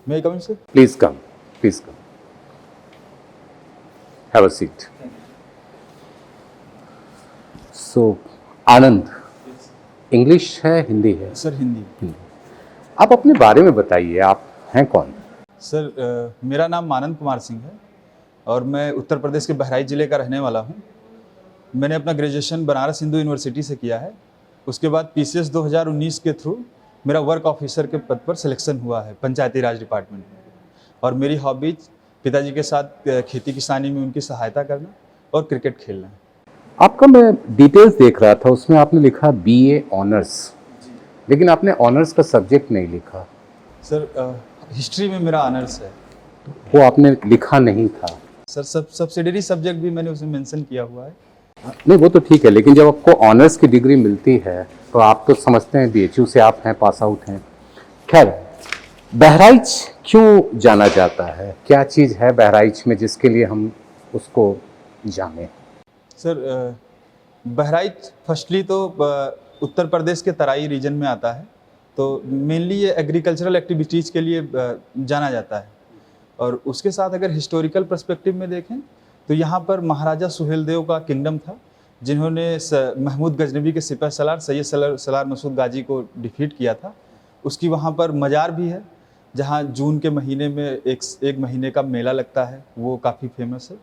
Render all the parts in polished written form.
May I come in, sir? Please come. Please come. Have a seat. So, Anand, English है, हिंदी है? Sir Hindi. आप अपने बारे में बताइए, आप हैं कौन? सर मेरा नाम आनंद कुमार सिंह है और मैं उत्तर प्रदेश के बहराइच ज़िले का रहने वाला हूँ। मैंने अपना ग्रेजुएशन बनारस हिंदू यूनिवर्सिटी से किया है। उसके बाद PCS 2019 के थ्रू मेरा वर्क ऑफिसर के पद पर सिलेक्शन हुआ है पंचायती राज डिपार्टमेंट में। और मेरी हॉबीज पिताजी के साथ खेती किसानी में उनकी सहायता करना और क्रिकेट खेलना है। आपका मैं डिटेल्स देख रहा था, उसमें आपने लिखा BA ऑनर्स, लेकिन आपने ऑनर्स का सब्जेक्ट नहीं लिखा। सर हिस्ट्री में मेरा ऑनर्स है। वो आपने लिखा नहीं था। सर सब्सिडरी सब्जेक्ट भी मैंने उसमें मेंशन किया हुआ है। नहीं, वो तो ठीक है, लेकिन जब आपको ऑनर्स की डिग्री मिलती है तो आप तो समझते हैं BHU से आप हैं, पास आउट हैं। खैर, बहराइच क्यों जाना जाता है? क्या चीज़ है बहराइच में जिसके लिए हम उसको जानें? सर बहराइच फर्स्टली तो उत्तर प्रदेश के तराई रीजन में आता है, तो मेनली ये एग्रीकल्चरल एक्टिविटीज़ के लिए जाना जाता है। और उसके साथ अगर हिस्टोरिकल पर्सपेक्टिव में देखें तो यहाँ पर महाराजा सुहेलदेव का किंगडम था, जिन्होंने महमूद गजनबी के सिपह सलार सैयद सलार मसूद गाजी को डिफीट किया था। उसकी वहाँ पर मज़ार भी है, जहाँ जून के महीने में एक महीने का मेला लगता है, वो काफ़ी फेमस है।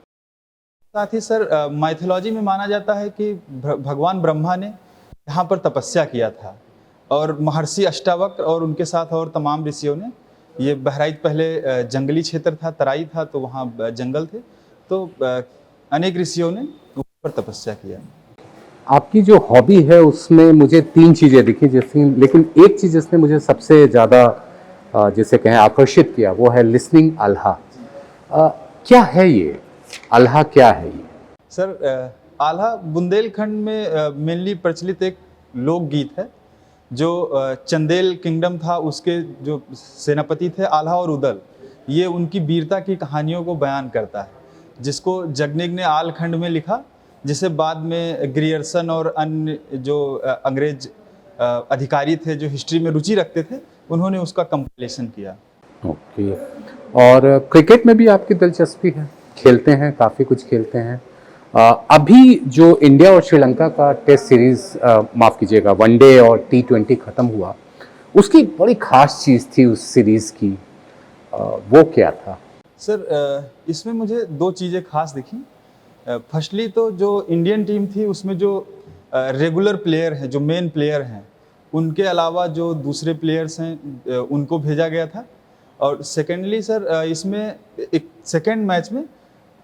साथ ही सर माइथोलॉजी में माना जाता है कि भगवान ब्रह्मा ने यहाँ पर तपस्या किया था और महर्षि अष्टावक्र और उनके साथ और तमाम ऋषियों ने, ये बहराइच पहले जंगली क्षेत्र था, तराई था, तो वहाँ जंगल थे, तो अनेक ऋषियों ने ऊपर तपस्या किया। आपकी जो हॉबी है उसमें मुझे 3 चीज़ें दिखी, जैसे, लेकिन एक चीज़ जिसने मुझे सबसे ज़्यादा जिसे कहें आकर्षित किया वो है लिसनिंग आल्हा। क्या है ये आल्हा, क्या है ये? सर आल्हा बुंदेलखंड में मेनली प्रचलित एक लोकगीत है, जो चंदेल किंगडम था, उसके जो सेनापति थे आल्हा और उदल, ये उनकी वीरता की कहानियों को बयान करता है, जिसको जगनिग ने आलखंड में लिखा, जिसे बाद में ग्रियर्सन और अन्य जो अंग्रेज अधिकारी थे जो हिस्ट्री में रुचि रखते थे, उन्होंने उसका कंपाइलेशन किया। ओके। और क्रिकेट में भी आपकी दिलचस्पी है? खेलते हैं, काफ़ी कुछ खेलते हैं। अभी जो इंडिया और श्रीलंका का टेस्ट सीरीज़, माफ़ कीजिएगा, वनडे और T20 ख़त्म हुआ, उसकी एक बड़ी ख़ास चीज़ थी उस सीरीज़ की, वो क्या था? सर इसमें मुझे 2 चीज़ें खास दिखी। फर्स्टली तो जो इंडियन टीम थी उसमें जो रेगुलर प्लेयर हैं, जो मेन प्लेयर हैं, उनके अलावा जो दूसरे प्लेयर्स हैं उनको भेजा गया था। और सेकेंडली सर इसमें एक सेकेंड मैच में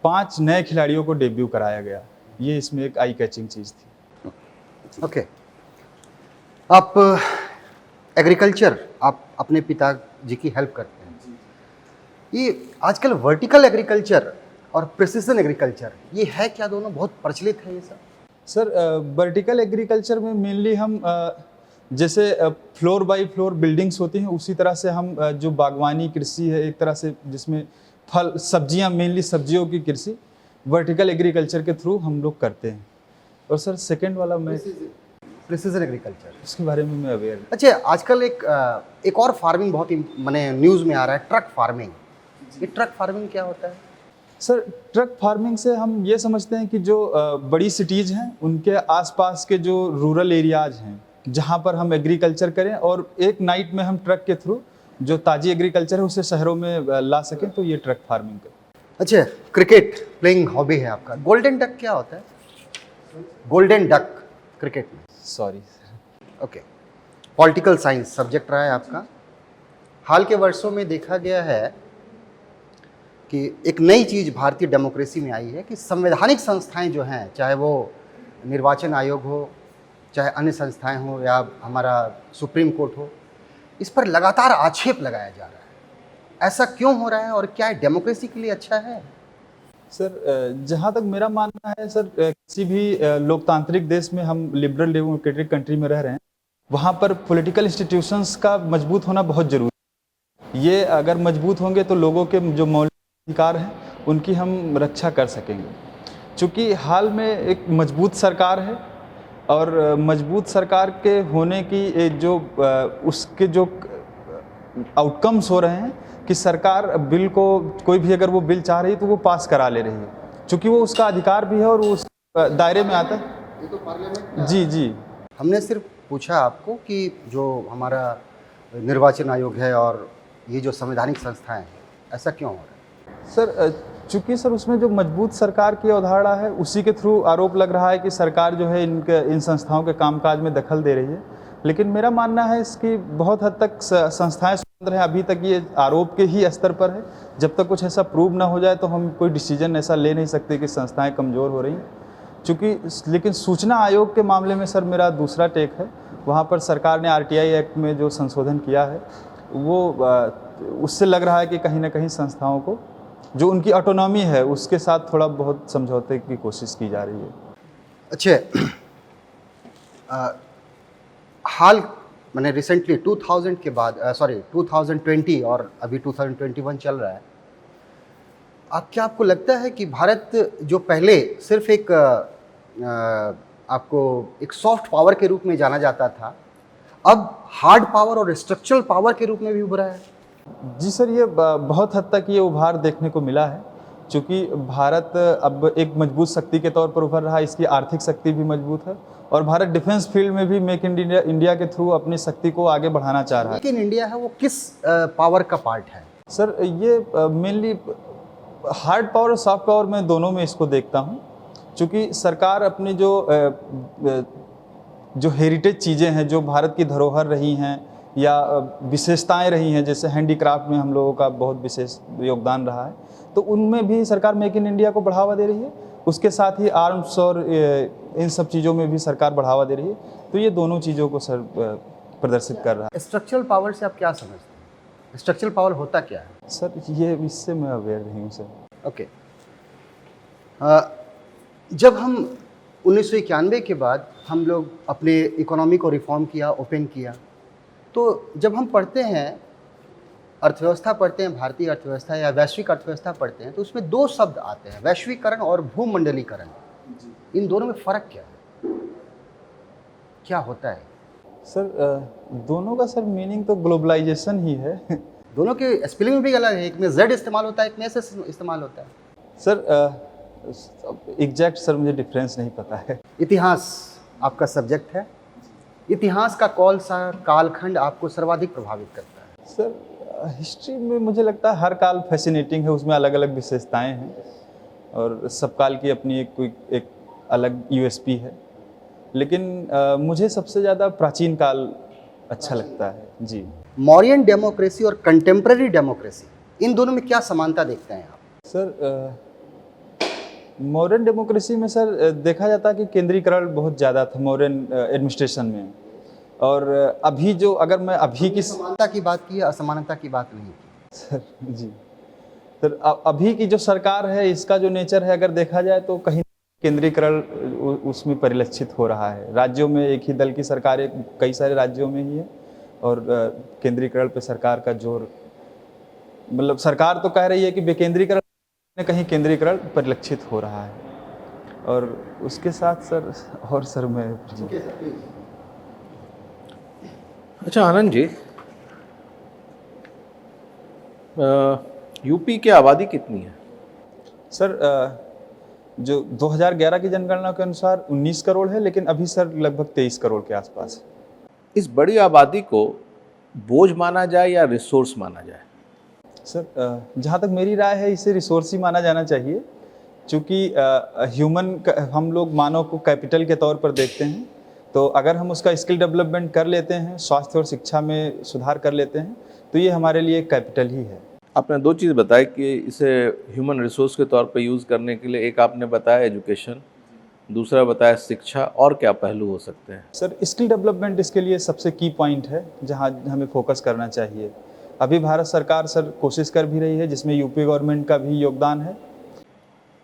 5 नए खिलाड़ियों को डेब्यू कराया गया। ये इसमें एक आई कैचिंग चीज़ थी। ओके। आप एग्रीकल्चर, आप अपने पिताजी की हेल्प करते हैं। ये आजकल वर्टिकल एग्रीकल्चर और प्रिसिजन एग्रीकल्चर, ये है क्या? दोनों बहुत प्रचलित है ये सब? सर वर्टिकल एग्रीकल्चर में मेनली हम जैसे फ्लोर बाय फ्लोर बिल्डिंग्स होती हैं, उसी तरह से हम जो बागवानी कृषि है, एक तरह से जिसमें फल सब्जियां, मेनली सब्जियों की कृषि, वर्टिकल एग्रीकल्चर के थ्रू हम लोग करते हैं। और सर सेकंड वाला मैं प्रिसिजन एग्रीकल्चर, इसके बारे में मैं अवेयर। अच्छा, आजकल एक और फार्मिंग बहुत माने न्यूज़ में आ रहा है, ट्रक फार्मिंग। ये ट्रक फार्मिंग क्या होता है? सर ट्रक फार्मिंग से हम ये समझते हैं कि जो बड़ी सिटीज़ हैं उनके आसपास के जो रूरल एरियाज हैं, जहाँ पर हम एग्रीकल्चर करें और एक नाइट में हम ट्रक के थ्रू जो ताज़ी एग्रीकल्चर है उसे शहरों में ला सकें, तो ये ट्रक फार्मिंग करें। अच्छा, क्रिकेट प्लेइंग हॉबी है आपका। गोल्डन डक क्या होता है? गोल्डन डक क्रिकेट में? Sorry. Okay. Political science subject रहा है आपका। हाल के वर्षों में देखा गया है कि एक नई चीज़ भारतीय डेमोक्रेसी में आई है कि संवैधानिक संस्थाएं जो हैं, चाहे वो निर्वाचन आयोग हो, चाहे अन्य संस्थाएं हो, या हमारा सुप्रीम कोर्ट हो, इस पर लगातार आक्षेप लगाया जा रहा है। ऐसा क्यों हो रहा है और क्या डेमोक्रेसी के लिए अच्छा है? सर जहाँ तक मेरा मानना है सर, किसी भी लोकतांत्रिक देश में, हम लिबरल डेमोक्रेटिक कंट्री में रह रहे हैं, वहाँ पर पॉलिटिकल इंस्टीट्यूशंस का मजबूत होना बहुत ज़रूरी है। ये अगर मजबूत होंगे तो लोगों के जो मौलिक अधिकार हैं उनकी हम रक्षा कर सकेंगे। चूँकि हाल में एक मजबूत सरकार है और मजबूत सरकार के होने की जो उसके जो आउटकम्स हो रहे हैं कि सरकार बिल को, कोई भी अगर वो बिल चाह रही है तो वो पास करा ले रही है, क्योंकि वो उसका अधिकार भी है और वो उस दायरे में आता है। ये तो पार्लियामेंट जी जी। हमने सिर्फ पूछा आपको कि जो हमारा निर्वाचन आयोग है और ये जो संवैधानिक संस्थाएं हैं, ऐसा क्यों हो रहा है? सर चूंकि सर उसमें जो मजबूत सरकार की अवधारणा है उसी के थ्रू आरोप लग रहा है कि सरकार जो है इन संस्थाओं के कामकाज में दखल दे रही है। लेकिन मेरा मानना है इसकी बहुत हद तक संस्थाएं स्वतंत्र हैं, अभी तक ये आरोप के ही स्तर पर है। जब तक कुछ ऐसा प्रूव ना हो जाए तो हम कोई डिसीजन ऐसा ले नहीं सकते कि संस्थाएं कमज़ोर हो रही हैं। चूँकि लेकिन सूचना आयोग के मामले में सर मेरा दूसरा टेक है। वहाँ पर सरकार ने आरटीआई एक्ट में जो संशोधन किया है वो उससे लग रहा है कि कहीं ना कहीं संस्थाओं को जो उनकी ऑटोनॉमी है उसके साथ थोड़ा बहुत समझौते की कोशिश की जा रही है। अच्छा, हाल मैंने रिसेंटली 2000 के बाद 2020 और अभी 2021 चल रहा है, क्या आपको लगता है कि भारत जो पहले सिर्फ एक आपको एक सॉफ्ट पावर के रूप में जाना जाता था, अब हार्ड पावर और स्ट्रक्चरल पावर के रूप में भी उभरा है? जी सर, ये बहुत हद तक ये उभार देखने को मिला है, क्योंकि भारत अब एक मजबूत शक्ति के तौर पर उभर रहा है। इसकी आर्थिक शक्ति भी मजबूत है और भारत डिफेंस फील्ड में भी मेक इन इंडिया के थ्रू अपनी शक्ति को आगे बढ़ाना चाह रहा है। लेकिन इंडिया है वो किस पावर का पार्ट है? सर ये मेनली हार्ड पावर और सॉफ्ट पावर में दोनों में इसको देखता हूँ, क्योंकि सरकार अपनी जो हेरिटेज चीज़ें हैं, जो भारत की धरोहर रही हैं या विशेषताएं रही हैं, जैसे हैंडीक्राफ्ट में हम लोगों का बहुत विशेष योगदान रहा है, तो उनमें भी सरकार मेक इन इंडिया को बढ़ावा दे रही है। उसके साथ ही आर्म्स और इन सब चीज़ों में भी सरकार बढ़ावा दे रही है। तो ये दोनों चीज़ों को सर प्रदर्शित कर रहा है। स्ट्रक्चरल पावर से आप क्या समझते हैं? स्ट्रक्चरल पावर होता क्या है? सर ये इससे मैं अवेयर नहीं हूँ सर। ओके, जब हम 1991 के बाद हम लोग अपने इकोनॉमी को रिफॉर्म किया, ओपन किया, तो जब हम पढ़ते हैं अर्थव्यवस्था पढ़ते हैं, भारतीय अर्थव्यवस्था या वैश्विक अर्थव्यवस्था पढ़ते हैं, तो उसमें दो शब्द आते हैं, वैश्वीकरण और भूमंडलीकरण। इन दोनों में फ़र्क क्या है? क्या होता है? सर दोनों का सर मीनिंग तो ग्लोबलाइजेशन ही है। दोनों के स्पेलिंग में भी अलग है, एक में Z इस्तेमाल होता है, एक में S इस्तेमाल होता है। सर एग्जैक्ट सर मुझे डिफरेंस नहीं पता है। इतिहास आपका सब्जेक्ट है, इतिहास का कौन सा कालखंड आपको सर्वाधिक प्रभावित करता है? सर हिस्ट्री में मुझे लगता है हर काल फैसिनेटिंग है, उसमें अलग अलग विशेषताएं हैं और सब काल की अपनी एक अलग यूएसपी है। लेकिन मुझे सबसे ज़्यादा प्राचीन काल अच्छा लगता है जी। मौर्यन डेमोक्रेसी और कंटेम्प्रेरी डेमोक्रेसी, इन दोनों में क्या समानता देखते हैं आप? सर मॉडर्न डेमोक्रेसी में सर देखा जाता है कि केंद्रीकरण बहुत ज़्यादा था मॉडर्न एडमिनिस्ट्रेशन में, और अभी जो अगर मैं अभी की समानता की बात की, असमानता की बात नहीं की। सर जी सर अभी की जो सरकार है इसका जो नेचर है अगर देखा जाए तो कहीं केंद्रीकरण उसमें परिलक्षित हो रहा है। राज्यों में एक ही दल की सरकार कई सारे राज्यों में ही है और केंद्रीकरण पे सरकार का जोर, मतलब सरकार तो कह रही है कि विकेंद्रीकरण, कहीं केंद्रीकरण परिलक्षित हो रहा है। और उसके साथ सर और सर मैं जी। अच्छा आनंद जी, यूपी की आबादी कितनी है? सर जो 2011 की जनगणना के अनुसार 19 करोड़ है, लेकिन अभी सर लगभग 23 करोड़ के आसपास है। इस बड़ी आबादी को बोझ माना जाए या रिसोर्स माना जाए? सर जहाँ तक मेरी राय है इसे रिसोर्स ही माना जाना चाहिए, क्योंकि हम लोग मानव को कैपिटल के तौर पर देखते हैं। तो अगर हम उसका स्किल डेवलपमेंट कर लेते हैं, स्वास्थ्य और शिक्षा में सुधार कर लेते हैं, तो ये हमारे लिए कैपिटल ही है। आपने दो चीज़ बताई कि इसे ह्यूमन रिसोर्स के तौर पर यूज़ करने के लिए, एक आपने बताया एजुकेशन, दूसरा बताया शिक्षा, और क्या पहलू हो सकते हैं? सर स्किल डेवलपमेंट इसके लिए सबसे की पॉइंट है जहाँ हमें फोकस करना चाहिए। अभी भारत सरकार सर कोशिश कर भी रही है, जिसमें यूपी गवर्नमेंट का भी योगदान है।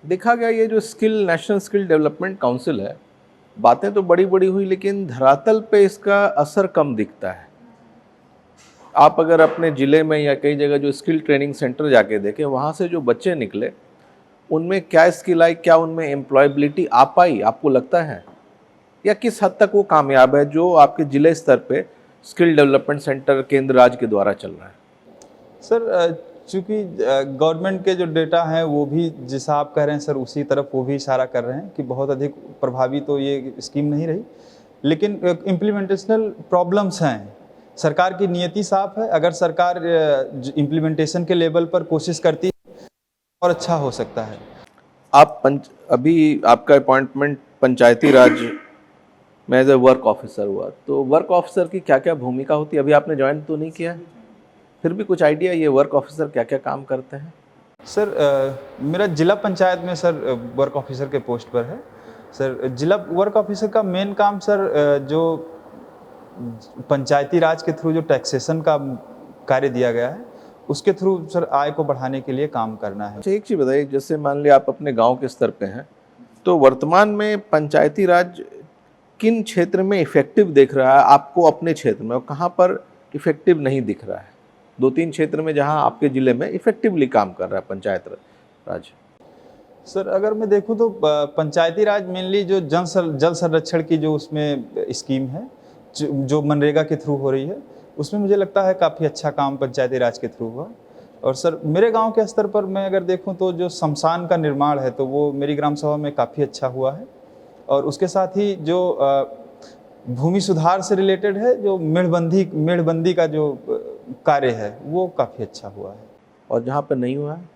देखा गया ये जो नेशनल स्किल डेवलपमेंट काउंसिल है, बातें तो बड़ी बड़ी हुई लेकिन धरातल पे इसका असर कम दिखता है। आप अगर अपने ज़िले में या कई जगह जो स्किल ट्रेनिंग सेंटर जाके देखें, वहाँ से जो बच्चे निकले उनमें क्या स्किल आई, क्या उनमें एम्प्लॉयबिलिटी आ पाई, आपको लगता है? या किस हद तक वो कामयाब है जो आपके ज़िले स्तर पे स्किल डेवलपमेंट सेंटर केंद्र राज्य के द्वारा चल रहा है? सर चूँकि गवर्नमेंट के जो डेटा हैं वो भी जैसा आप कह रहे हैं सर उसी तरफ वो भी इशारा कर रहे हैं कि बहुत अधिक प्रभावी तो ये स्कीम नहीं रही, लेकिन इम्प्लीमेंटेशनल प्रॉब्लम्स हैं। सरकार की नियति साफ है, अगर सरकार इम्प्लीमेंटेशन के लेवल पर कोशिश करती है और अच्छा हो सकता है। अभी आपका अपॉइंटमेंट पंचायती राज में एज ए वर्क ऑफिसर हुआ, तो वर्क ऑफिसर की क्या क्या भूमिका होती है? अभी आपने ज्वाइन तो नहीं किया है, फिर भी कुछ आइडिया ये वर्क ऑफिसर क्या क्या काम करते हैं? सर मेरा जिला पंचायत में सर वर्क ऑफिसर के पोस्ट पर है। सर जिला वर्क ऑफिसर का मेन काम सर जो पंचायती राज के थ्रू जो टैक्सेशन का कार्य दिया गया है उसके थ्रू सर आय को बढ़ाने के लिए काम करना है। अच्छा, एक चीज़ बताइए, जैसे मान लिया आप अपने गांव के स्तर पे हैं, तो वर्तमान में पंचायती राज किन क्षेत्र में इफेक्टिव दिख रहा है आपको अपने क्षेत्र में, और कहाँ पर इफेक्टिव नहीं दिख रहा है? 2-3 क्षेत्र में जहाँ आपके ज़िले में इफेक्टिवली काम कर रहा है पंचायत राज। सर अगर मैं देखूं तो पंचायती राज मेनली जो जल संरक्षण की जो उसमें स्कीम है जो मनरेगा के थ्रू हो रही है, उसमें मुझे लगता है काफ़ी अच्छा काम पंचायती राज के थ्रू हुआ। और सर मेरे गांव के स्तर पर मैं अगर देखूं तो जो शमशान का निर्माण है तो वो मेरी ग्राम सभा में काफ़ी अच्छा हुआ है। और उसके साथ ही जो भूमि सुधार से रिलेटेड है, जो मेढ़बंदी का जो कार्य है वो काफ़ी अच्छा हुआ है। और जहाँ पर नहीं हुआ है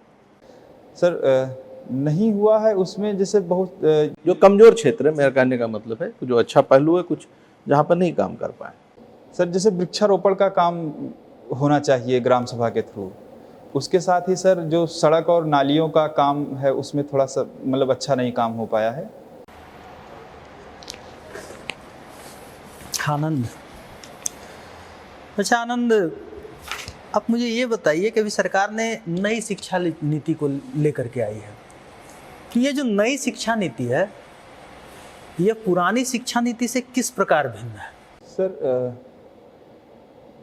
सर नहीं हुआ है उसमें जैसे बहुत जो कमज़ोर क्षेत्र है, मेरा कहने का मतलब है जो अच्छा पहलू है, कुछ जहाँ पर नहीं काम कर पाए। सर जैसे वृक्षारोपण का काम होना चाहिए ग्राम सभा के थ्रू। उसके साथ ही सर जो सड़क और नालियों का काम है उसमें थोड़ा सा मतलब अच्छा नहीं काम हो पाया है। आनंद, अच्छा आनंद, अब मुझे ये बताइए कि अभी सरकार ने नई शिक्षा नीति को लेकर के आई है, तो ये जो नई शिक्षा नीति है यह पुरानी शिक्षा नीति से किस प्रकार भिन्न है? सर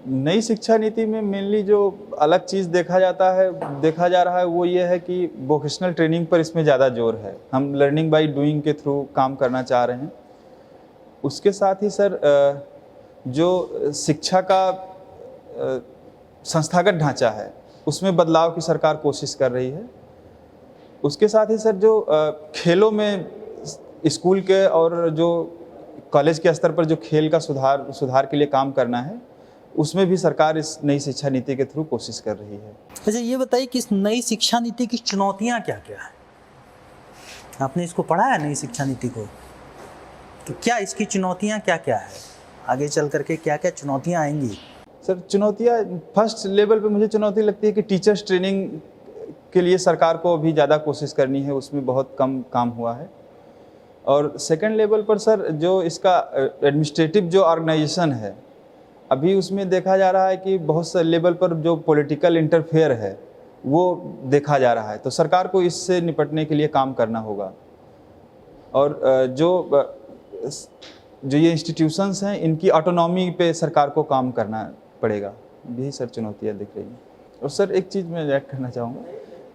नई शिक्षा नीति में मेनली जो अलग चीज़ देखा जा रहा है वो ये है कि वोकेशनल ट्रेनिंग पर इसमें ज़्यादा जोर है। हम लर्निंग बाय डूइंग के थ्रू काम करना चाह रहे हैं। उसके साथ ही सर जो शिक्षा का संस्थागत ढांचा है उसमें बदलाव की सरकार कोशिश कर रही है। उसके साथ ही सर जो खेलों में स्कूल के और जो कॉलेज के स्तर पर जो खेल का सुधार के लिए काम करना है उसमें भी सरकार इस नई शिक्षा नीति के थ्रू कोशिश कर रही है। अच्छा ये बताइए कि इस नई शिक्षा नीति की चुनौतियां क्या क्या है? आपने इसको पढ़ा है नई शिक्षा नीति को, तो क्या इसकी चुनौतियां क्या क्या है? आगे चल करके क्या क्या चुनौतियां आएंगी? सर चुनौतियाँ फर्स्ट लेवल पे मुझे चुनौती लगती है कि टीचर्स ट्रेनिंग के लिए सरकार को अभी ज़्यादा कोशिश करनी है, उसमें बहुत कम काम हुआ है। और सेकंड लेवल पर सर जो इसका एडमिनिस्ट्रेटिव जो ऑर्गेनाइजेशन है अभी उसमें देखा जा रहा है कि बहुत से लेवल पर जो पॉलिटिकल इंटरफेयर है वो देखा जा रहा है, तो सरकार को इससे निपटने के लिए काम करना होगा। और जो ये इंस्टीट्यूशंस हैं इनकी ऑटोनॉमी पे सरकार को काम करना पड़ेगा। यही सर चुनौतियाँ दिख रही हैं। और सर एक चीज़ मैं ऐड करना चाहूँगा,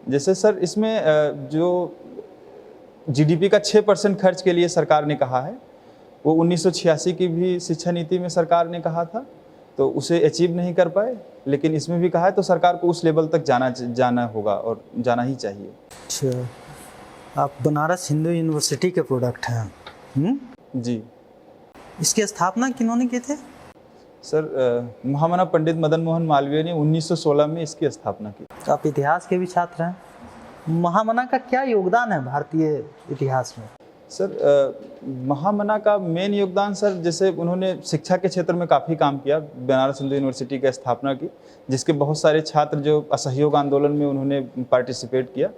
जैसे सर इसमें जो जीडीपी का 6% खर्च के लिए सरकार ने कहा है वो 1986 की भी शिक्षा नीति में सरकार ने कहा था, तो उसे अचीव नहीं कर पाए, लेकिन इसमें भी कहा है तो सरकार को उस लेवल तक जाना होगा और जाना ही चाहिए। अच्छा, आप बनारस हिंदू यूनिवर्सिटी के प्रोडक्ट हैं? जी। इसकी स्थापना किन्होंने की थे? सर महामना पंडित मदन मोहन मालवीय ने 1916 में इसकी स्थापना की। आप इतिहास के भी छात्र हैं, महामना का क्या योगदान है भारतीय इतिहास में? सर महामना का मेन योगदान सर जैसे उन्होंने शिक्षा के क्षेत्र में काफ़ी काम किया, बनारस हिंदू यूनिवर्सिटी की स्थापना की, जिसके बहुत सारे छात्र जो असहयोग आंदोलन में उन्होंने पार्टिसिपेट किया,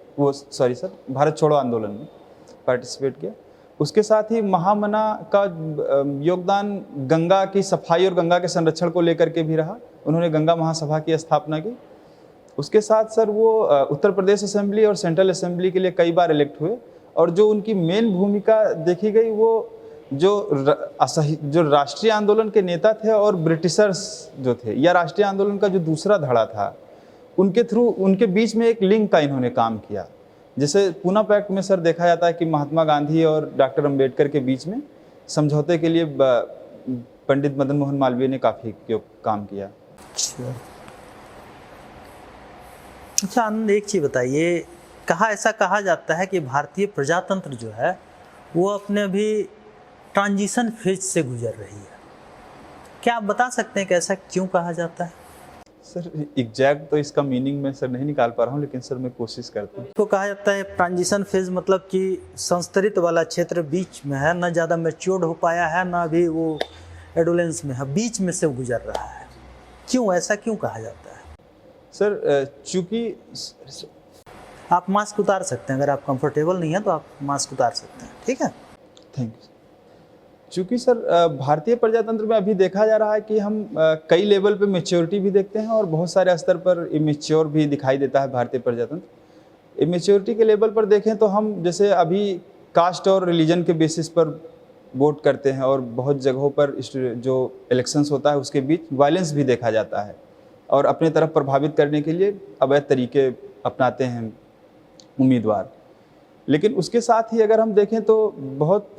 भारत छोड़ो आंदोलन में पार्टिसिपेट किया। उसके साथ ही महामना का योगदान गंगा की सफाई और गंगा के संरक्षण को लेकर के भी रहा। उन्होंने गंगा महासभा की स्थापना की। उसके साथ सर वो उत्तर प्रदेश असेंबली और सेंट्रल असेंबली के लिए कई बार इलेक्ट हुए। और जो उनकी मेन भूमिका देखी गई वो जो राष्ट्रीय आंदोलन के नेता थे और ब्रिटिशर्स जो थे या राष्ट्रीय आंदोलन का जो दूसरा धड़ा था उनके थ्रू उनके बीच में एक लिंक का इन्होंने काम किया। जैसे पूना पैक्ट में सर देखा जाता है कि महात्मा गांधी और डॉक्टर अंबेडकर के बीच में समझौते के लिए पंडित मदन मोहन मालवीय ने काफ़ी काम किया। अच्छा आनंद, एक चीज़ बताइए, ऐसा कहा जाता है कि भारतीय प्रजातंत्र जो है वो अपने अभी ट्रांजिशन फेज से गुजर रही है। क्या आप बता सकते हैं कि ऐसा क्यों कहा जाता है? सर एग्जैक्ट तो इसका मीनिंग मैं सर नहीं निकाल पा रहा हूँ, लेकिन सर मैं कोशिश करता हूँ। तो कहा जाता है ट्रांजिशन फेज मतलब कि संस्तरित वाला क्षेत्र बीच में है, ना ज़्यादा मैच्योर्ड हो पाया है, ना भी वो एडोलेंस में है, बीच में से गुजर रहा है। क्यों, ऐसा क्यों कहा जाता है? सर चूँकि आप मास्क उतार सकते हैं, अगर आप कंफर्टेबल नहीं हैं तो आप मास्क उतार सकते हैं, ठीक है? Thank you. चूँकि सर भारतीय प्रजातंत्र में अभी देखा जा रहा है कि हम कई लेवल पे मेच्योरिटी भी देखते हैं और बहुत सारे स्तर पर इमेच्योर भी दिखाई देता है भारतीय प्रजातंत्र। इमेच्योरिटी के लेवल पर देखें तो हम जैसे अभी कास्ट और रिलीजन के बेसिस पर वोट करते हैं और बहुत जगहों पर जो इलेक्शंस होता है उसके बीच वायलेंस भी देखा जाता है और अपने तरफ प्रभावित करने के लिए अवैध तरीके अपनाते हैं उम्मीदवार। लेकिन उसके साथ ही अगर हम देखें तो बहुत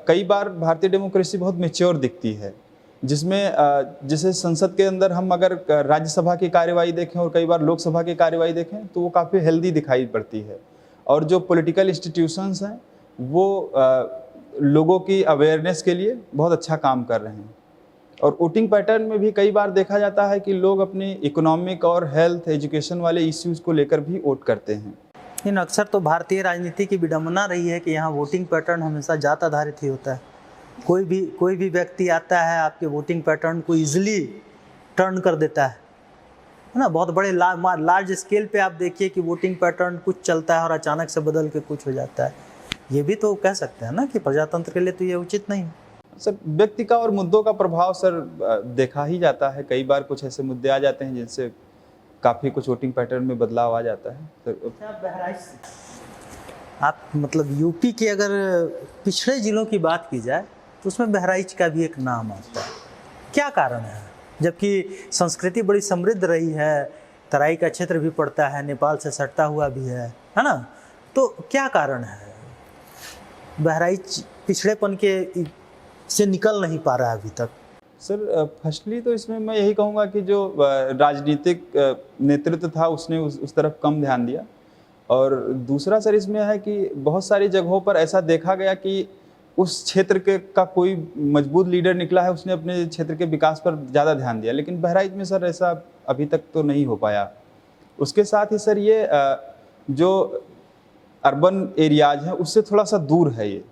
कई बार भारतीय डेमोक्रेसी बहुत मैच्योर दिखती है, जिसमें जैसे संसद के अंदर हम अगर राज्यसभा की कार्यवाही देखें और कई बार लोकसभा की कार्यवाही देखें तो वो काफ़ी हेल्दी दिखाई पड़ती है और जो पॉलिटिकल इंस्टीट्यूशंस हैं वो लोगों की अवेयरनेस के लिए बहुत अच्छा काम कर रहे हैं। और वोटिंग पैटर्न में भी कई बार देखा जाता है कि लोग अपने इकोनॉमिक और हेल्थ एजुकेशन वाले इश्यूज़ को लेकर भी वोट करते हैं। लेकिन अक्सर तो भारतीय राजनीति की विडंबना रही है कि यहाँ वोटिंग पैटर्न हमेशा जात आधारित ही होता है। कोई भी व्यक्ति आता है आपके वोटिंग पैटर्न को इजीली टर्न कर देता है ना। बहुत बड़े लार्ज स्केल पे आप देखिए कि वोटिंग पैटर्न कुछ चलता है और अचानक से बदल के कुछ हो जाता है। ये भी तो कह सकते हैं ना कि प्रजातंत्र के लिए तो ये उचित नहीं। सर व्यक्ति का और मुद्दों का प्रभाव सर देखा ही जाता है। कई बार कुछ ऐसे मुद्दे आ जाते हैं जिनसे काफ़ी कुछ वोटिंग पैटर्न में बदलाव आ जाता है। आप मतलब यूपी के अगर पिछड़े जिलों की बात की जाए तो उसमें बहराइच का भी एक नाम आता है। क्या कारण है? जबकि संस्कृति बड़ी समृद्ध रही है, तराई का क्षेत्र भी पड़ता है, नेपाल से सटता हुआ भी है ना? तो क्या कारण है बहराइच पिछड़ेपन के से निकल नहीं पा रहा है अभी तक? सर फर्स्टली तो इसमें मैं यही कहूँगा कि जो राजनीतिक नेतृत्व था उसने उस तरफ कम ध्यान दिया। और दूसरा सर इसमें है कि बहुत सारी जगहों पर ऐसा देखा गया कि उस क्षेत्र का कोई मजबूत लीडर निकला है, उसने अपने क्षेत्र के विकास पर ज़्यादा ध्यान दिया। लेकिन बहराइच में सर ऐसा अभी तक तो नहीं हो पाया। उसके साथ ही सर ये जो अर्बन एरियाज हैं उससे थोड़ा सा दूर है ये,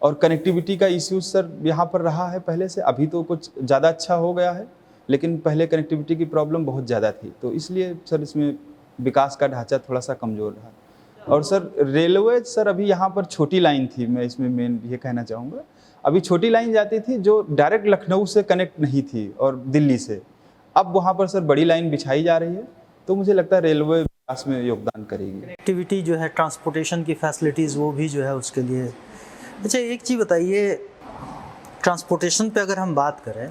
और कनेक्टिविटी का इश्यूज सर यहाँ पर रहा है पहले से। अभी तो कुछ ज़्यादा अच्छा हो गया है, लेकिन पहले कनेक्टिविटी की प्रॉब्लम बहुत ज़्यादा थी, तो इसलिए सर इसमें विकास का ढांचा थोड़ा सा कमज़ोर रहा। और सर रेलवे सर अभी यहाँ पर छोटी लाइन थी, मैं इसमें मेन ये कहना चाहूँगा, अभी छोटी लाइन जाती थी जो डायरेक्ट लखनऊ से कनेक्ट नहीं थी और दिल्ली से। अब वहाँ पर सर बड़ी लाइन बिछाई जा रही है, तो मुझे लगता है रेलवे विकास में योगदान करेगी। कनेक्टिविटी जो है, ट्रांसपोर्टेशन की फैसिलिटीज़ वो भी जो है उसके लिए। अच्छा एक चीज़ बताइए, ट्रांसपोर्टेशन पे अगर हम बात करें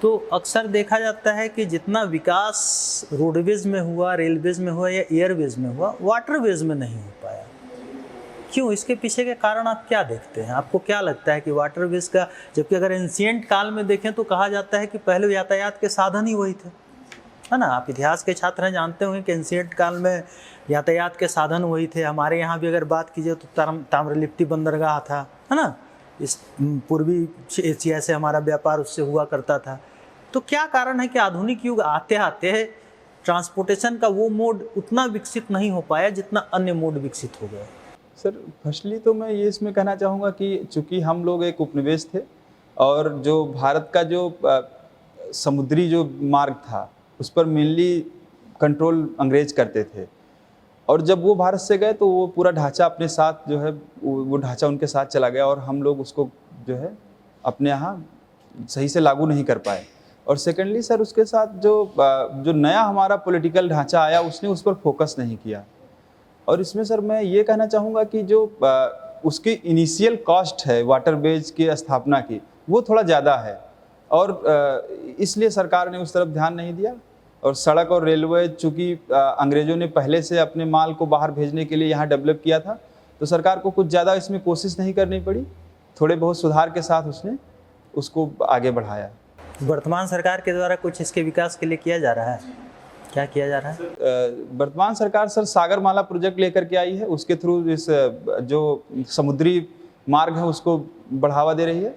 तो अक्सर देखा जाता है कि जितना विकास रोडवेज़ में हुआ, रेलवेज़ में हुआ या एयरवेज़ में हुआ, वाटरवेज़ में नहीं हो पाया। क्यों? इसके पीछे के कारण आप क्या देखते हैं? आपको क्या लगता है कि वाटरवेज़ का, जबकि अगर एंशिएंट काल में देखें तो कहा जाता है कि पहले यातायात के साधन ही वही थे, है ना? आप इतिहास के छात्र हैं, जानते होंगे कि एंशिएंट काल में यातायात के साधन वही थे। हमारे यहाँ भी अगर बात कीजिए तो ताम्रलिप्ति बंदरगाह था, है ना? इस पूर्वी एशिया से हमारा व्यापार उससे हुआ करता था। तो क्या कारण है कि आधुनिक युग आते आते ट्रांसपोर्टेशन का वो मोड उतना विकसित नहीं हो पाया जितना अन्य मोड विकसित हो गए? सर फर्स्टली तो मैं ये इसमें कहना चाहूँगा कि चूँकि हम लोग एक उपनिवेश थे और जो भारत का जो समुद्री जो मार्ग था उस पर मेनली कंट्रोल अंग्रेज करते थे, और जब वो भारत से गए तो वो पूरा ढांचा अपने साथ जो है वो ढांचा उनके साथ चला गया और हम लोग उसको जो है अपने यहाँ सही से लागू नहीं कर पाए। और सेकेंडली सर उसके साथ जो नया हमारा पॉलिटिकल ढांचा आया उसने उस पर फोकस नहीं किया। और इसमें सर मैं ये कहना चाहूँगा कि जो उसकी इनिशियल कॉस्ट है वाटरवेज की स्थापना की, वो थोड़ा ज़्यादा है और इसलिए सरकार ने उस तरफ ध्यान नहीं दिया। और सड़क और रेलवे चूँकि अंग्रेज़ों ने पहले से अपने माल को बाहर भेजने के लिए यहाँ डेवलप किया था, तो सरकार को कुछ ज़्यादा इसमें कोशिश नहीं करनी पड़ी, थोड़े बहुत सुधार के साथ उसने उसको आगे बढ़ाया। वर्तमान सरकार के द्वारा कुछ इसके विकास के लिए किया जा रहा है? क्या किया जा रहा है? वर्तमान सरकार सर सागरमाला प्रोजेक्ट लेकर के आई है, उसके थ्रू इस जो समुद्री मार्ग है उसको बढ़ावा दे रही है।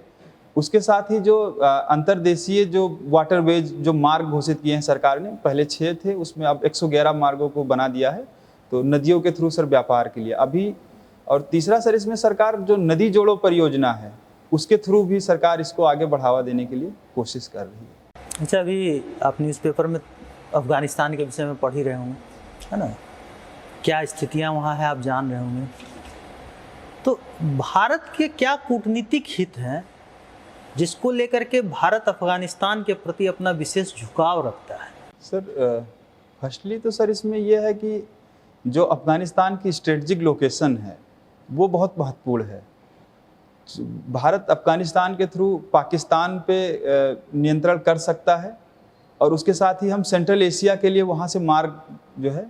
उसके साथ ही जो अंतर्देशीय जो वाटरवेज जो मार्ग घोषित किए हैं सरकार ने, पहले 6 थे, उसमें अब 111 मार्गों को बना दिया है, तो नदियों के थ्रू सर व्यापार के लिए अभी। और तीसरा सर इसमें सरकार जो नदी जोड़ो परियोजना है उसके थ्रू भी सरकार इसको आगे बढ़ावा देने के लिए कोशिश कर रही है। अच्छा, अभी आप न्यूज़पेपर में अफगानिस्तान के विषय में पढ़ ही रहे होंगे, है ना? क्या स्थितियां वहाँ है आप जान रहे होंगे। तो भारत के क्या कूटनीतिक हित हैं जिसको लेकर के भारत अफगानिस्तान के प्रति अपना विशेष झुकाव रखता है? सर फर्स्टली तो सर इसमें यह है कि जो अफगानिस्तान की स्ट्रेटजिक लोकेशन है वो बहुत महत्वपूर्ण है। भारत अफगानिस्तान के थ्रू पाकिस्तान पे नियंत्रण कर सकता है और उसके साथ ही हम सेंट्रल एशिया के लिए वहाँ से मार्ग जो है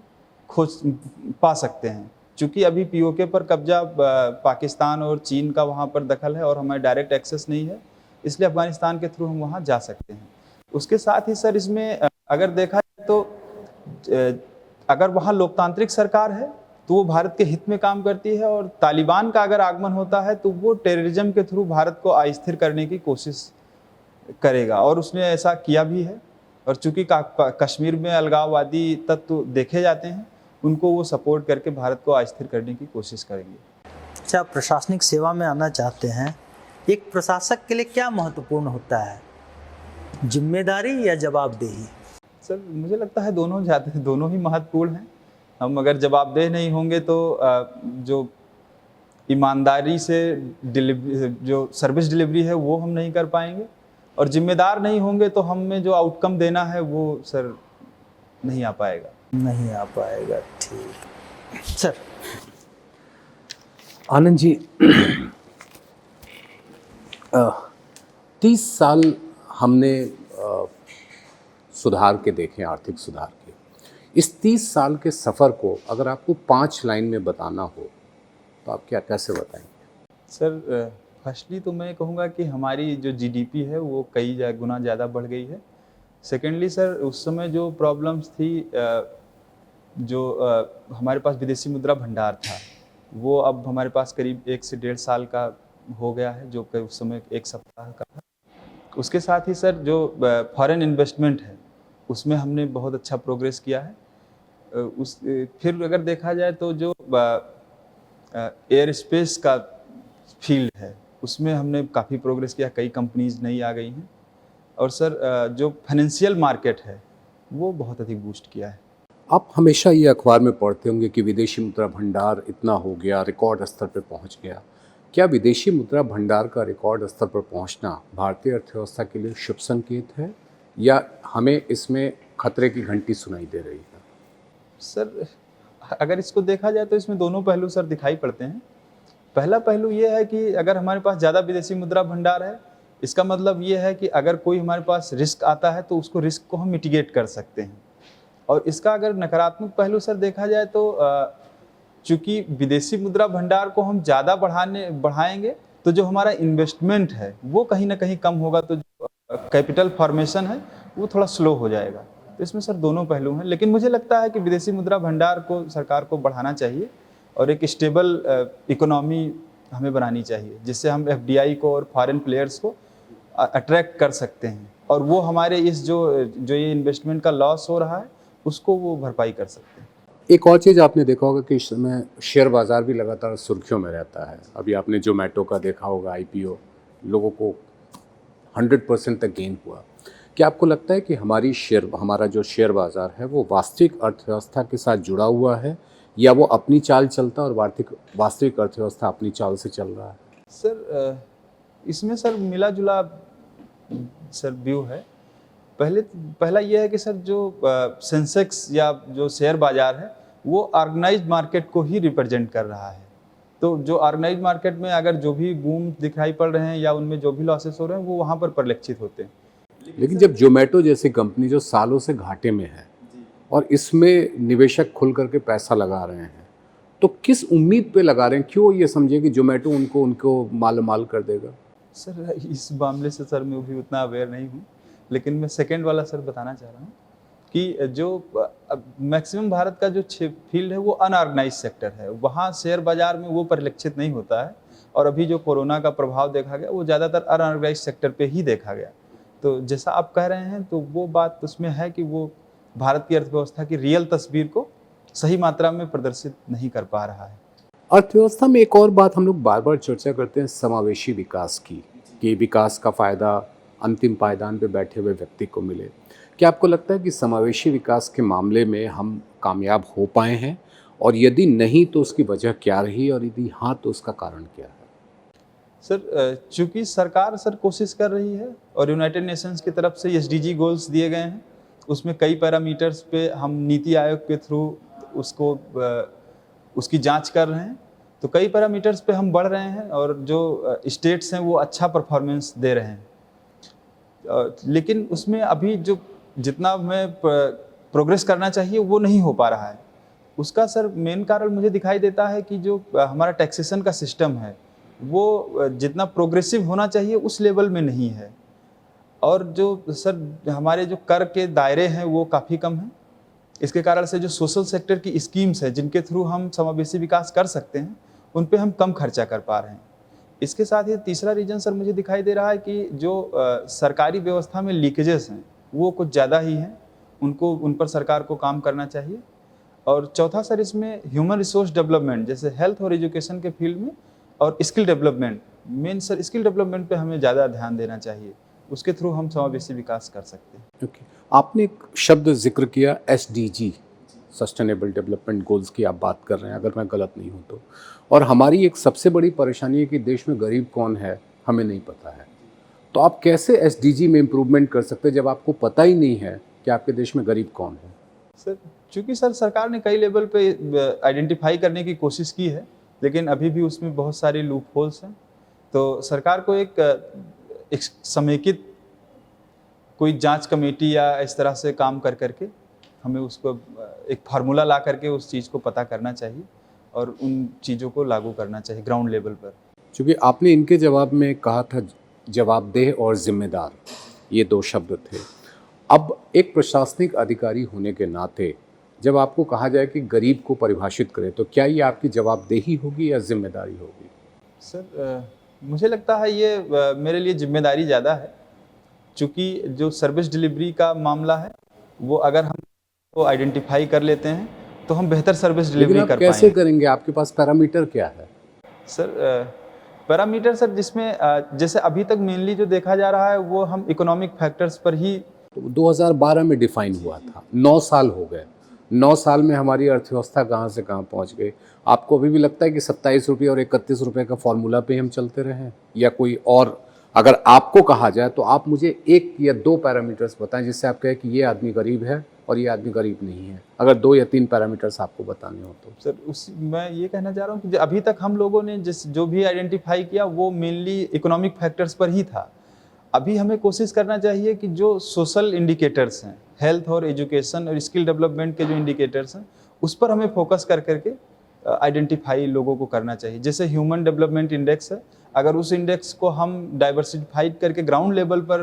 खोज पा सकते हैं। चूँकि अभी पीओके पर कब्जा पाकिस्तान और चीन का वहाँ पर दखल है और हमें डायरेक्ट एक्सेस नहीं है, इसलिए अफगानिस्तान के थ्रू हम वहाँ जा सकते हैं। उसके साथ ही सर इसमें अगर देखा जाए तो अगर वहाँ लोकतांत्रिक सरकार है तो वो भारत के हित में काम करती है, और तालिबान का अगर आगमन होता है तो वो टेररिज्म के थ्रू भारत को अस्थिर करने की कोशिश करेगा, और उसने ऐसा किया भी है। और चूंकि कश्मीर में अलगाववादी तत्व देखे जाते हैं, उनको वो सपोर्ट करके भारत को अस्थिर करने की कोशिश करेंगे। अच्छा, आप प्रशासनिक सेवा में आना चाहते हैं, एक प्रशासक के लिए क्या महत्वपूर्ण होता है, जिम्मेदारी या जवाबदेही? सर मुझे लगता है दोनों ही महत्वपूर्ण हैं। हम अगर जवाबदेह नहीं होंगे तो जो ईमानदारी से जो सर्विस डिलीवरी है वो हम नहीं कर पाएंगे, और जिम्मेदार नहीं होंगे तो हम में जो आउटकम देना है वो सर नहीं आ पाएगा। ठीक सर। आनंद जी, 30 साल हमने सुधार के देखे, आर्थिक सुधार के। इस 30 साल के सफ़र को अगर आपको 5 लाइन में बताना हो तो आप कैसे बताएंगे? सर फर्स्टली तो मैं कहूँगा कि हमारी जो जीडीपी है वो कई गुना ज़्यादा बढ़ गई है। सेकेंडली सर उस समय जो प्रॉब्लम्स थी, हमारे पास विदेशी मुद्रा भंडार था, वो अब हमारे पास करीब 1 से 1.5 साल का हो गया है, जो कि उस समय 1 सप्ताह का था। उसके साथ ही सर जो फॉरेन इन्वेस्टमेंट है उसमें हमने बहुत अच्छा प्रोग्रेस किया है। फिर अगर देखा जाए तो जो एयर स्पेस का फील्ड है उसमें हमने काफ़ी प्रोग्रेस किया, कई कंपनीज नई आ गई हैं। और सर जो फाइनेंशियल मार्केट है वो बहुत अधिक बूस्ट किया है। आप हमेशा ये अखबार में पढ़ते होंगे कि विदेशी मुद्रा भंडार इतना हो गया, रिकॉर्ड स्तर पर पहुंच गया। क्या विदेशी मुद्रा भंडार का रिकॉर्ड स्तर पर पहुंचना भारतीय अर्थव्यवस्था के लिए शुभ संकेत है, या हमें इसमें खतरे की घंटी सुनाई दे रही है? सर अगर इसको देखा जाए तो इसमें दोनों पहलू सर दिखाई पड़ते हैं। पहला पहलू ये है कि अगर हमारे पास ज़्यादा विदेशी मुद्रा भंडार है, इसका मतलब ये है कि अगर कोई हमारे पास रिस्क आता है तो उसको रिस्क को हम मिटिगेट कर सकते हैं। और इसका अगर नकारात्मक पहलू सर देखा जाए तो चूँकि विदेशी मुद्रा भंडार को हम ज़्यादा बढ़ाएंगे तो जो हमारा इन्वेस्टमेंट है वो कहीं ना कहीं कम होगा, तो जो कैपिटल फॉर्मेशन है वो थोड़ा स्लो हो जाएगा। तो इसमें सर दोनों पहलू हैं, लेकिन मुझे लगता है कि विदेशी मुद्रा भंडार को सरकार को बढ़ाना चाहिए और एक स्टेबल इकोनॉमी हमें बनानी चाहिए, जिससे हम एफडीआई को और फॉरेन प्लेयर्स को अट्रैक्ट कर सकते हैं, और वो हमारे इस जो ये इन्वेस्टमेंट का लॉस हो रहा है उसको वो भरपाई कर सकते हैं। एक और चीज़ आपने देखा होगा कि इस समय शेयर बाज़ार भी लगातार सुर्खियों में रहता है। अभी आपने जोमेटो का देखा होगा IPO, लोगों को 100% तक गेन हुआ। क्या आपको लगता है कि हमारा जो शेयर बाज़ार है वो वास्तविक अर्थव्यवस्था के साथ जुड़ा हुआ है, या वो अपनी चाल चलता और वास्तविक अर्थव्यवस्था अपनी चाल से चल रहा है? सर इसमें सर मिला जुला सर व्यू है। पहला ये है कि सर जो सेंसेक्स या जो शेयर बाज़ार है वो ऑर्गेनाइज्ड मार्केट को ही रिप्रेजेंट कर रहा है। तो जो ऑर्गेनाइज्ड मार्केट में अगर जो भी बूम दिखाई पड़ रहे हैं या उनमें जो भी लॉसेस हो रहे हैं वो वहाँ पर परिलक्षित होते हैं। लेकिन जब जोमेटो जैसी कंपनी जो सालों से घाटे में है और इसमें निवेशक खुल करके पैसा लगा रहे हैं, तो किस उम्मीद पे लगा रहे हैं? क्यों ये समझे कि जोमेटो उनको माल कर देगा? सर इस मामले से सर मैं भी उतना अवेयर नहीं हूँ, लेकिन मैं सेकंड वाला सर बताना चाह रहा हूँ कि जो मैक्सिमम भारत का जो फील्ड है वो अनऑर्गेनाइज सेक्टर है, वहाँ शेयर बाजार में वो परिलक्षित नहीं होता है। और अभी जो कोरोना का प्रभाव देखा गया वो ज़्यादातर अनऑर्गेनाइज सेक्टर पे ही देखा गया। तो जैसा आप कह रहे हैं तो वो बात उसमें है कि वो भारत की अर्थव्यवस्था की रियल तस्वीर को सही मात्रा में प्रदर्शित नहीं कर पा रहा है। अर्थव्यवस्था में एक और बात हम लोग बार बार चर्चा करते हैं समावेशी विकास की, कि विकास का फ़ायदा अंतिम पायदान पे बैठे हुए व्यक्ति को मिले। क्या आपको लगता है कि समावेशी विकास के मामले में हम कामयाब हो पाए हैं, और यदि नहीं तो उसकी वजह क्या रही, और यदि हाँ तो उसका कारण क्या है? सर चूंकि सरकार कोशिश कर रही है और यूनाइटेड नेशंस की तरफ से एसडीजी गोल्स दिए गए हैं, उसमें कई पैरामीटर्स पे हम नीति आयोग के थ्रू उसको उसकी जांच कर रहे हैं। तो कई पैरामीटर्स पे हम बढ़ रहे हैं और जो स्टेट्स हैं वो अच्छा परफॉर्मेंस दे रहे हैं। लेकिन उसमें अभी जो जितना हमें प्रोग्रेस करना चाहिए वो नहीं हो पा रहा है। उसका सर मेन कारण मुझे दिखाई देता है कि जो हमारा टैक्सेशन का सिस्टम है वो जितना प्रोग्रेसिव होना चाहिए उस लेवल में नहीं है। और जो सर हमारे जो कर के दायरे हैं वो काफ़ी कम हैं। इसके कारण से जो सोशल सेक्टर की स्कीम्स है जिनके थ्रू हम समावेशी विकास कर सकते हैं उन पे हम कम खर्चा कर पा रहे हैं। इसके साथ ही तीसरा रीजन सर मुझे दिखाई दे रहा है कि जो सरकारी व्यवस्था में लीकेजेस हैं वो कुछ ज़्यादा ही हैं, उन पर सरकार को काम करना चाहिए। और चौथा सर इसमें ह्यूमन रिसोर्स डेवलपमेंट जैसे हेल्थ और एजुकेशन के फील्ड में और skill development, main sir skill development पे हमें ज़्यादा ध्यान देना चाहिए। उसके थ्रू हम समावेशी विकास कर सकते हैं। ओके, आपने एक शब्द जिक्र किया एसडीजी, सस्टेनेबल डेवलपमेंट गोल्स की आप बात कर रहे हैं, अगर मैं गलत नहीं हूँ तो। और हमारी एक सबसे बड़ी परेशानी है कि देश में गरीब कौन है हमें नहीं पता है। तो आप कैसे एसडीजी में इम्प्रूवमेंट कर सकते हैं जब आपको पता ही नहीं है कि आपके देश में गरीब कौन है? सर चूँकि सर सरकार ने कई लेवल पे आइडेंटिफाई करने की कोशिश की है, लेकिन अभी भी उसमें बहुत सारे लूप होल्स हैं। तो सरकार को एक समेकित कोई जांच कमेटी या इस तरह से काम कर करके हमें उसको एक फार्मूला ला करके उस चीज़ को पता करना चाहिए और उन चीज़ों को लागू करना चाहिए ग्राउंड लेवल पर। क्योंकि आपने इनके जवाब में कहा था जवाबदेह और जिम्मेदार, ये दो शब्द थे। अब एक प्रशासनिक अधिकारी होने के नाते जब आपको कहा जाए कि गरीब को परिभाषित करें, तो क्या ये आपकी जवाबदेही होगी या जिम्मेदारी होगी? सर मुझे लगता है ये मेरे लिए जिम्मेदारी ज़्यादा है, चूँकि जो सर्विस डिलीवरी का मामला है वो अगर हम को आइडेंटिफाई कर लेते हैं तो हम बेहतर सर्विस डिलीवरी कर पाएंगे। कैसे करेंगे? आपके पास पैरामीटर क्या है? सर पैरामीटर सर जिसमें जैसे अभी तक मेनली जो देखा जा रहा है वो हम इकोनॉमिक फैक्टर्स पर ही। तो 2012 में डिफाइन हुआ था, 9 साल हो गए। 9 साल में हमारी अर्थव्यवस्था कहाँ से कहाँ पहुँच गई? आपको अभी भी लगता है कि 27 रुपये और 31 रुपये का फॉर्मूला पे हम चलते रहें, या कोई और? अगर आपको कहा जाए तो आप मुझे 1 या 2 पैरामीटर्स बताएं जिससे आप कहें कि ये आदमी गरीब है और ये आदमी गरीब नहीं है। अगर 2 या 3 पैरामीटर्स आपको बताने हो तो। सर मैं ये कहना चाह रहा हूँ कि अभी तक हम लोगों ने जो भी आइडेंटिफाई किया वो मेनली इकोनॉमिक फैक्टर्स पर ही था। अभी हमें कोशिश करना चाहिए कि जो सोशल इंडिकेटर्स हैं, हेल्थ और एजुकेशन और स्किल डेवलपमेंट के जो इंडिकेटर्स हैं उस पर हमें फोकस कर करके आइडेंटिफाई लोगों को करना चाहिए। जैसे ह्यूमन डेवलपमेंट इंडेक्स है, अगर उस इंडेक्स को हम डाइवर्सिफाइड करके ग्राउंड लेवल पर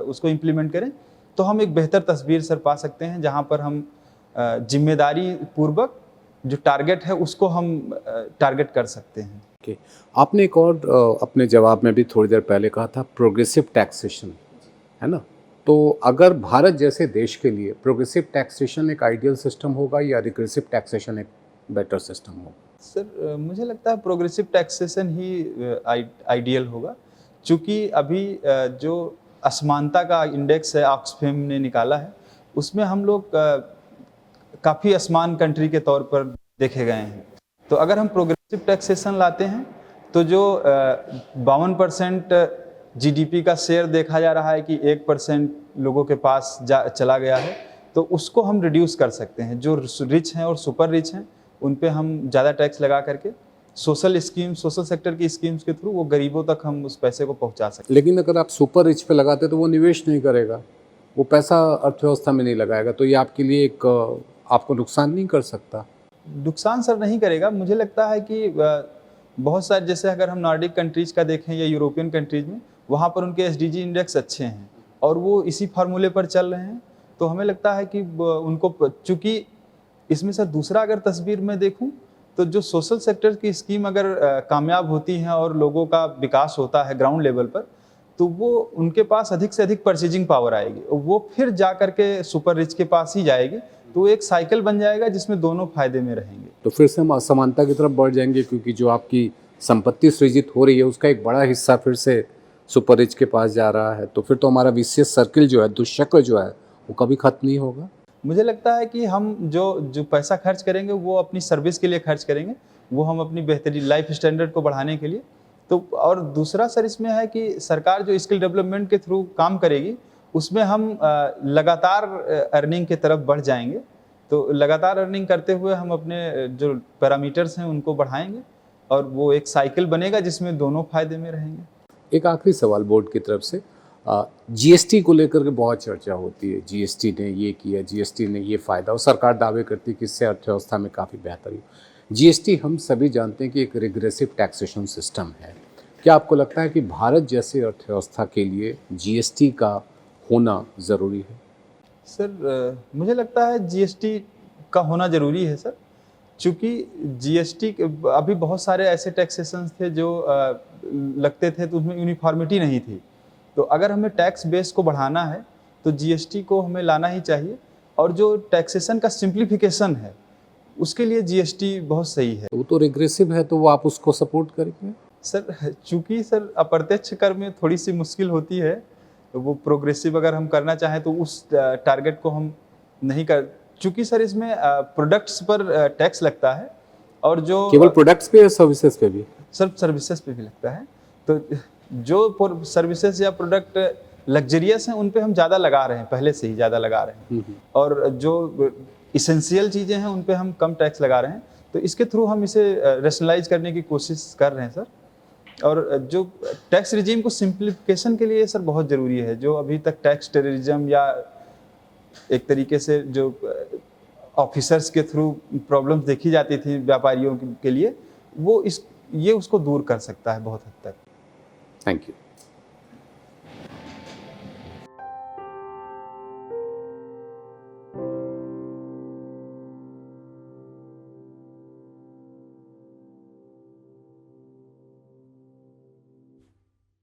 उसको इम्प्लीमेंट करें तो हम एक बेहतर तस्वीर सर पा सकते हैं, जहाँ पर हम जिम्मेदारी पूर्वक जो टारगेट है उसको हम टारगेट कर सकते हैं। ओके, आपने एक और अपने जवाब में भी थोड़ी देर पहले कहा था प्रोग्रेसिव टैक्सेशन, है ना? तो अगर भारत जैसे देश के लिए प्रोग्रेसिव टैक्सेशन एक आइडियल सिस्टम होगा या रिग्रेसिव टैक्सेशन एक बेटर सिस्टम होगा? सर मुझे लगता है प्रोग्रेसिव टैक्सेशन ही आइडियल होगा, क्योंकि अभी जो असमानता का इंडेक्स है ऑक्सफैम ने निकाला है उसमें हम लोग काफ़ी असमान कंट्री के तौर पर देखे गए हैं। तो अगर हम प्रोग्रेसिव टैक्सेशन लाते हैं तो जो 52% जीडीपी का शेयर देखा जा रहा है कि 1% लोगों के पास चला गया है, तो उसको हम रिड्यूस कर सकते हैं। जो रिच हैं और सुपर रिच हैं उन पे हम ज़्यादा टैक्स लगा करके सोशल सेक्टर की स्कीम्स के थ्रू वो गरीबों तक हम उस पैसे को पहुंचा सकते हैं। लेकिन अगर आप सुपर रिच पे लगाते तो वो निवेश नहीं करेगा, वो पैसा अर्थव्यवस्था में नहीं लगाएगा, तो ये आपके लिए एक आपको नुकसान नहीं कर सकता? नुकसान सर नहीं करेगा। मुझे लगता है कि बहुत सारे, जैसे अगर हम नॉर्डिक कंट्रीज का देखें या यूरोपियन कंट्रीज में, वहाँ पर उनके एसडीजी इंडेक्स अच्छे हैं और वो इसी फार्मूले पर चल रहे हैं। तो हमें लगता है कि उनको, चूंकि इसमें से दूसरा अगर तस्वीर में देखूं तो जो सोशल सेक्टर की स्कीम अगर कामयाब होती हैं और लोगों का विकास होता है ग्राउंड लेवल पर, तो वो उनके पास अधिक से अधिक परचेजिंग पावर आएगी, वो फिर जा करके सुपर रिच के पास ही जाएगी। तो एक साइकिल बन जाएगा जिसमें दोनों फायदे में रहेंगे। तो फिर से हम असमानता की तरफ बढ़ जाएंगे, क्योंकि जो आपकी संपत्ति सृजित हो रही है उसका एक बड़ा हिस्सा फिर से सुपर रिच के पास जा रहा है। तो फिर तो हमारा विशेष सर्किल जो है, दुष्चक्र जो है, वो कभी खत्म नहीं होगा। मुझे लगता है कि हम जो पैसा खर्च करेंगे वो अपनी सर्विस के लिए खर्च करेंगे, वो हम अपनी बेहतरीन लाइफ स्टैंडर्ड को बढ़ाने के लिए। तो और दूसरा सर इसमें है कि सरकार जो स्किल डेवलपमेंट के थ्रू काम करेगी उसमें हम लगातार अर्निंग की तरफ बढ़ जाएंगे। तो लगातार अर्निंग करते हुए हम अपने जो पैरामीटर्स हैं उनको बढ़ाएंगे और वो एक साइकिल बनेगा जिसमें दोनों फायदे में रहेंगे। एक आखिरी सवाल बोर्ड की तरफ से, जीएसटी को लेकर के बहुत चर्चा होती है, जीएसटी ने ये किया, जीएसटी ने ये फ़ायदा, और सरकार दावे करती है कि इससे अर्थव्यवस्था में काफ़ी बेहतरी। जीएसटी हम सभी जानते हैं कि एक रिग्रेसिव टैक्सेशन सिस्टम है। क्या आपको लगता है कि भारत जैसे अर्थव्यवस्था के लिए जीएसटी का होना ज़रूरी है? सर मुझे लगता है जीएसटी का होना ज़रूरी है सर, चूँकि जीएसटी अभी बहुत सारे ऐसे टैक्सेशन थे जो लगते थे तो उसमें यूनिफॉर्मिटी नहीं थी। तो अगर हमें टैक्स बेस को बढ़ाना है तो जीएसटी को हमें लाना ही चाहिए, और जो टैक्सेशन का सिंप्लीफिकेशन है उसके लिए जीएसटी बहुत सही है। वो तो रिग्रेसिव है, तो वो आप उसको सपोर्ट करेंगे? सर चूँकि सर अप्रत्यक्ष कर में थोड़ी सी मुश्किल होती है, तो वो प्रोग्रेसिव अगर हम करना चाहें तो उस टारगेट को हम नहीं कर, चूँकि सर इसमें प्रोडक्ट्स पर टैक्स लगता है, और जो केवल प्रोडक्ट्स पे या सर्विसेज पे भी? सर सर्विसेज पे भी लगता है। तो जो सर्विसेज या प्रोडक्ट लग्जरियस हैं उन पे हम ज़्यादा लगा रहे हैं, पहले से ही ज़्यादा लगा रहे हैं, और जो इसेंशियल चीज़ें हैं उन पे हम कम टैक्स लगा रहे हैं। तो इसके थ्रू हम इसे रेशनलाइज करने की कोशिश कर रहे हैं सर। और जो टैक्स रिजीम को सिंप्लीफिकेशन के लिए सर बहुत ज़रूरी है। जो अभी तक टैक्स टेररिज्म या एक तरीके से जो ऑफिसर्स के थ्रू प्रॉब्लम्स देखी जाती थी व्यापारियों के लिए, वो ये उसको दूर कर सकता है बहुत हद तक। Thank you.